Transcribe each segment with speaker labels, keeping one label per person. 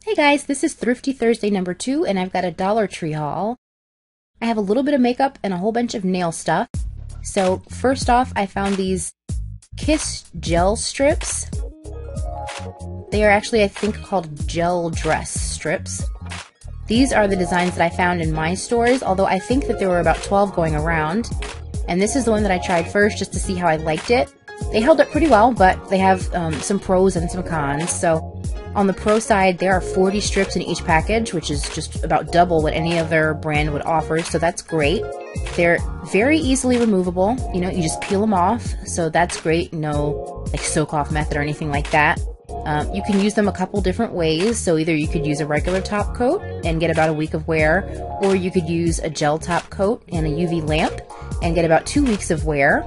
Speaker 1: Hey guys, this is Thrifty Thursday number 2, and I've got a Dollar Tree haul. I have a little bit of makeup and a whole bunch of nail stuff. So first off, I found these Kiss gel strips. They are actually, I think, called gel dress strips. These are the designs that I found in my stores, although I think that there were about 12 going around. And this is the one that I tried first just to see how I liked it. They held up pretty well, but they have some pros and some cons. So on the pro side, there are 40 strips in each package, which is just about double what any other brand would offer, so that's great. They're very easily removable. You know, you just peel them off, so that's great. No like soak off method or anything like that. You can use them a couple different ways, so either you could use a regular top coat and get about a week of wear, or you could use a gel top coat and a UV lamp and get about 2 weeks of wear.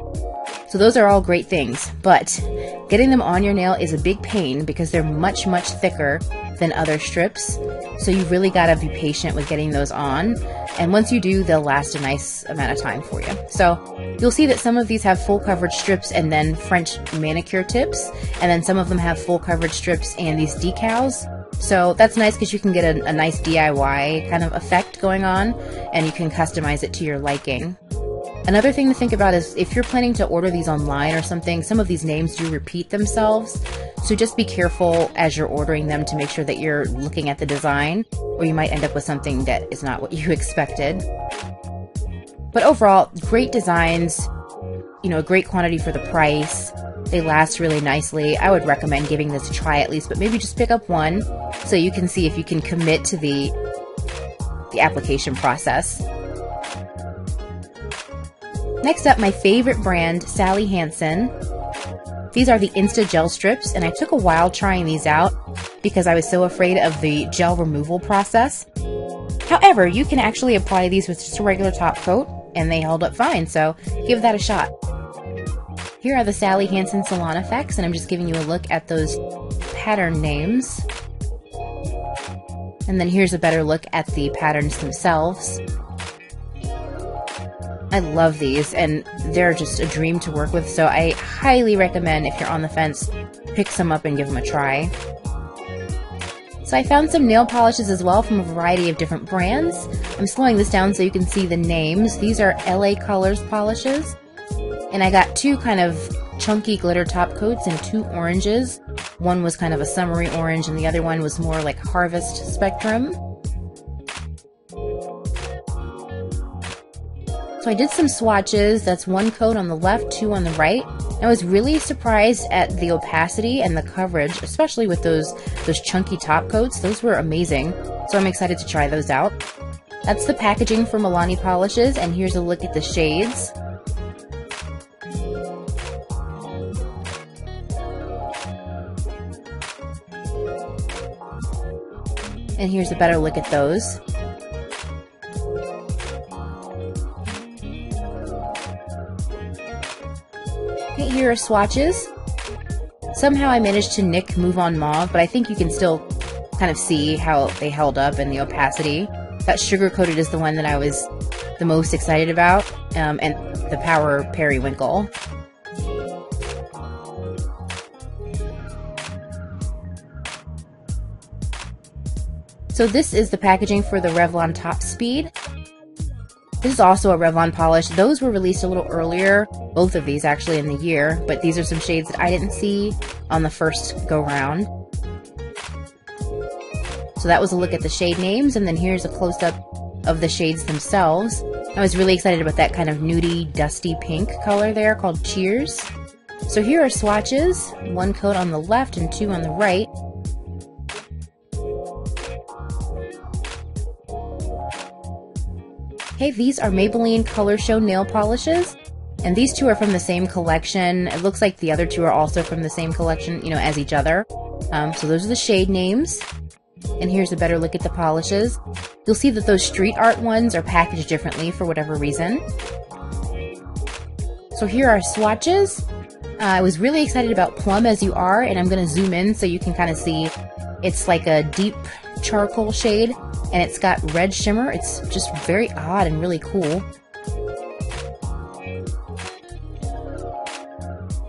Speaker 1: So those are all great things, but getting them on your nail is a big pain because they're much, much thicker than other strips. So you really gotta be patient with getting those on. And once you do, they'll last a nice amount of time for you. So you'll see that some of these have full coverage strips and then French manicure tips. And then some of them have full coverage strips and these decals. So that's nice because you can get a nice DIY kind of effect going on, and you can customize it to your liking. Another thing to think about is if you're planning to order these online or something, some of these names do repeat themselves. So just be careful as you're ordering them to make sure that you're looking at the design, or you might end up with something that is not what you expected. But overall, great designs, you know, a great quantity for the price. They last really nicely. I would recommend giving this a try at least, but maybe just pick up one so you can see if you can commit to the application process. Next up, my favorite brand, Sally Hansen. These are the Insta Gel Strips, and I took a while trying these out because I was so afraid of the gel removal process. However, you can actually apply these with just a regular top coat, and they held up fine, so give that a shot. Here are the Sally Hansen Salon Effects, and I'm just giving you a look at those pattern names. And then here's a better look at the patterns themselves. I love these, and they're just a dream to work with, so I highly recommend, if you're on the fence, pick some up and give them a try. So I found some nail polishes as well from a variety of different brands. I'm slowing this down so you can see the names. These are LA Colors polishes, and I got 2 kind of chunky glitter top coats and 2 oranges. One was kind of a summery orange, and the other one was more like Harvest Spectrum. So I did some swatches. That's 1 coat on the left, 2 on the right. I was really surprised at the opacity and the coverage, especially with those chunky top coats. Those were amazing. So I'm excited to try those out. That's the packaging for Milani polishes, and here's a look at the shades. And here's a better look at those. Here are swatches. Somehow I managed to nick Move On Mauve, but I think you can still kind of see how they held up and the opacity. That Sugar Coated is the one that I was the most excited about, and the Power Periwinkle. So this is the packaging for the Revlon Top Speed. This is also a Revlon polish. Those were released a little earlier, both of these actually in the year, but these are some shades that I didn't see on the first go round. So that was a look at the shade names, and then here's a close-up of the shades themselves. I was really excited about that kind of nudie, dusty pink color there called Cheers. So here are swatches, 1 coat on the left and 2 on the right. Okay, these are Maybelline Color Show nail polishes, and these 2 are from the same collection. It looks like the other 2 are also from the same collection, you know, as each other. So those are the shade names, and here's a better look at the polishes. You'll see that those street art ones are packaged differently for whatever reason. So here are swatches. I was really excited about Plum As You Are, and I'm going to zoom in so you can kind of see. It's like a deep charcoal shade, and it's got red shimmer. It's just very odd and really cool.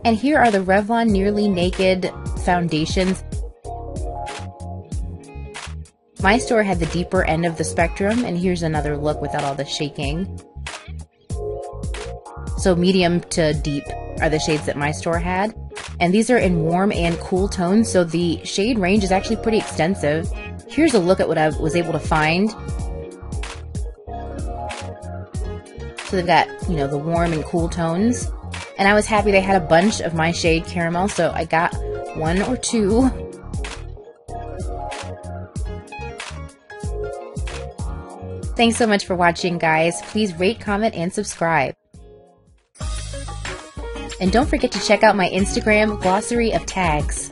Speaker 1: And here are the Revlon Nearly Naked foundations. My store had the deeper end of the spectrum, and here's another look without all the shaking. So medium to deep are the shades that my store had. And these are in warm and cool tones, so the shade range is actually pretty extensive. Here's a look at what I was able to find. So they've got, you know, the warm and cool tones. And I was happy they had a bunch of my shade Caramel, so I got 1 or 2. Thanks so much for watching, guys. Please rate, comment, and subscribe. And don't forget to check out my Instagram, Glossary of Tags.